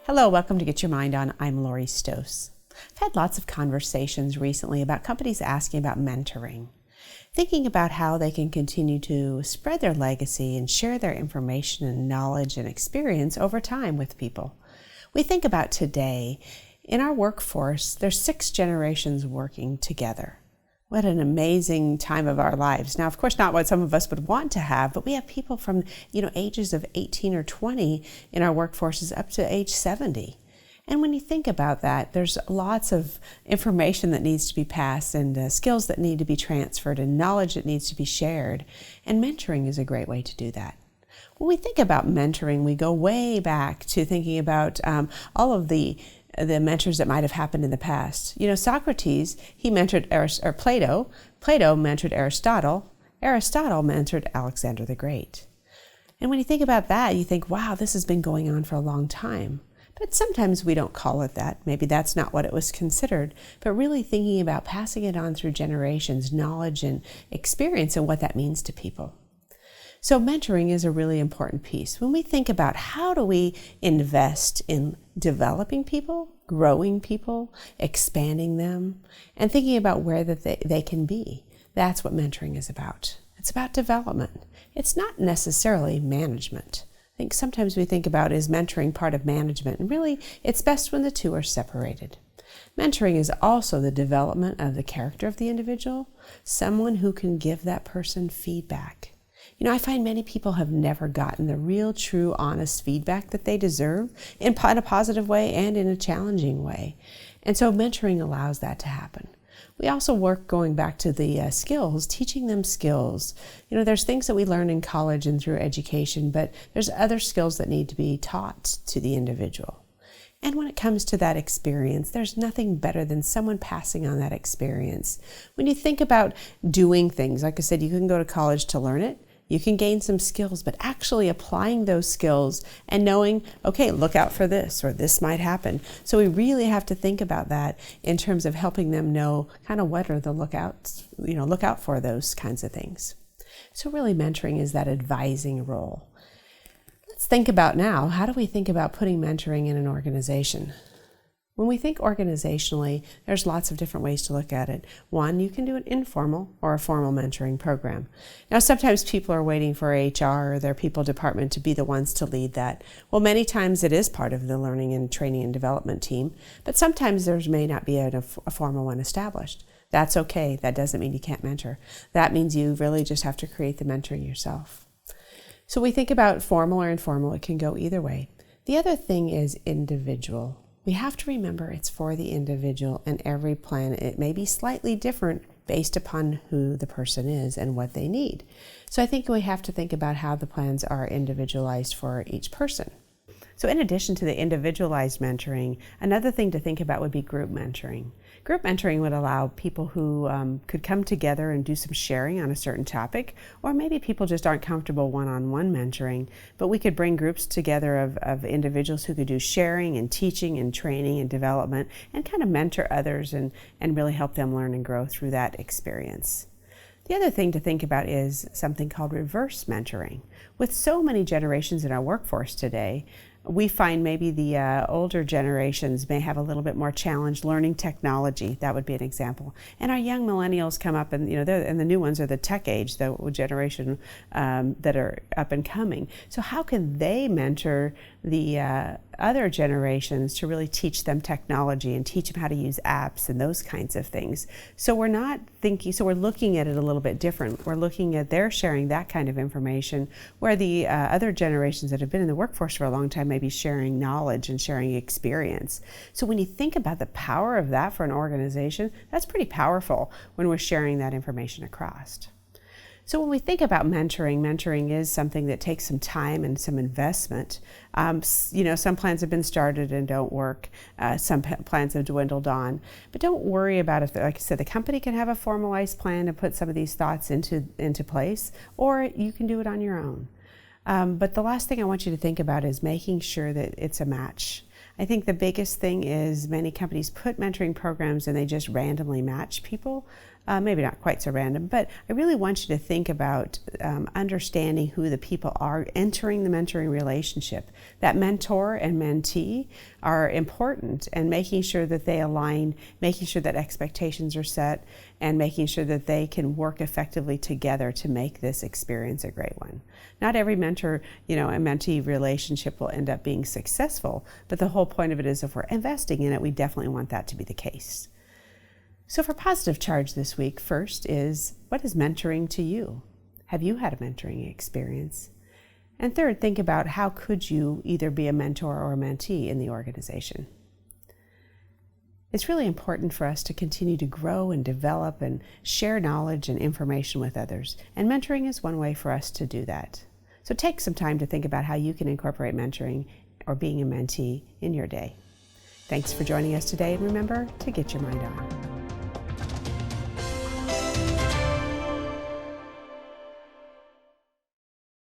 Hello, welcome to Get Your Mind On. I'm Lori Stohs. I've had lots of conversations recently about companies asking about mentoring, thinking about how they can continue to spread their legacy and share their information and knowledge and experience over time with people. We think about today, in our workforce, there's 6 generations working together. What an amazing time of our lives. Now, of course, not what some of us would want to have, but we have people from, ages of 18 or 20 in our workforces up to age 70. And when you think about that, there's lots of information that needs to be passed and skills that need to be transferred and knowledge that needs to be shared. And mentoring is a great way to do that. When we think about mentoring, we go way back to thinking about all of the mentors that might have happened in the past. Socrates, he mentored Plato. Plato mentored Aristotle. Aristotle mentored Alexander the Great. And when you think about that, you think, wow, this has been going on for a long time. But sometimes we don't call it that. Maybe that's not what it was considered. But really thinking about passing it on through generations, knowledge and experience and what that means to people. So mentoring is a really important piece. When we think about how do we invest in developing people, growing people, expanding them, and thinking about where they can be, that's what mentoring is about. It's about development. It's not necessarily management. I think sometimes we think about is mentoring part of management, and really it's best when the two are separated. Mentoring is also the development of the character of the individual, someone who can give that person feedback. I find many people have never gotten the real, true, honest feedback that they deserve in a positive way and in a challenging way. And so mentoring allows that to happen. We also work going back to the skills, teaching them skills. There's things that we learn in college and through education, but there's other skills that need to be taught to the individual. And when it comes to that experience, there's nothing better than someone passing on that experience. When you think about doing things, like I said, you can go to college to learn it. You can gain some skills, but actually applying those skills and knowing, okay, look out for this, or this might happen. So we really have to think about that in terms of helping them know kind of what are the lookouts, look out for those kinds of things. So really mentoring is that advising role. Let's think about now, how do we think about putting mentoring in an organization? When we think organizationally, there's lots of different ways to look at it. One, you can do an informal or a formal mentoring program. Now, sometimes people are waiting for HR or their people department to be the ones to lead that. Well, many times it is part of the learning and training and development team, but sometimes there may not be a formal one established. That's okay. That doesn't mean you can't mentor. That means you really just have to create the mentoring yourself. So we think about formal or informal. It can go either way. The other thing is individual. We have to remember it's for the individual, and every plan, it may be slightly different based upon who the person is and what they need. So I think we have to think about how the plans are individualized for each person. So in addition to the individualized mentoring, another thing to think about would be group mentoring. Group mentoring would allow people who could come together and do some sharing on a certain topic, or maybe people just aren't comfortable one-on-one mentoring, but we could bring groups together of individuals who could do sharing and teaching and training and development and kind of mentor others and really help them learn and grow through that experience. The other thing to think about is something called reverse mentoring. With so many generations in our workforce today, we find maybe the older generations may have a little bit more challenge learning technology. That would be an example. And our young millennials come up, and and the new ones are the tech age, the generation that are up and coming. So how can they mentor the other generations to really teach them technology and teach them how to use apps and those kinds of things? So we're looking at it a little bit different. We're looking at they're sharing that kind of information, where the other generations that have been in the workforce for a long time may be sharing knowledge and sharing experience. So when you think about the power of that for an organization, that's pretty powerful when we're sharing that information across. So when we think about mentoring is something that takes some time and some investment. Some plans have been started and don't work. Some plans have dwindled on. But don't worry about it. Like I said, the company can have a formalized plan to put some of these thoughts into place, or you can do it on your own. But the last thing I want you to think about is making sure that it's a match. I think the biggest thing is many companies put mentoring programs and they just randomly match people. maybe not quite so random, but I really want you to think about understanding who the people are entering the mentoring relationship. That mentor and mentee are important, and making sure that they align, making sure that expectations are set, and making sure that they can work effectively together to make this experience a great one. Not every mentor, and mentee relationship will end up being successful, but the whole point of it is if we're investing in it, we definitely want that to be the case. So for positive charge this week, first is, what is mentoring to you? Have you had a mentoring experience? And third, think about how could you either be a mentor or a mentee in the organization. It's really important for us to continue to grow and develop and share knowledge and information with others, and mentoring is one way for us to do that. So take some time to think about how you can incorporate mentoring or being a mentee in your day. Thanks for joining us today, and remember to get your mind on.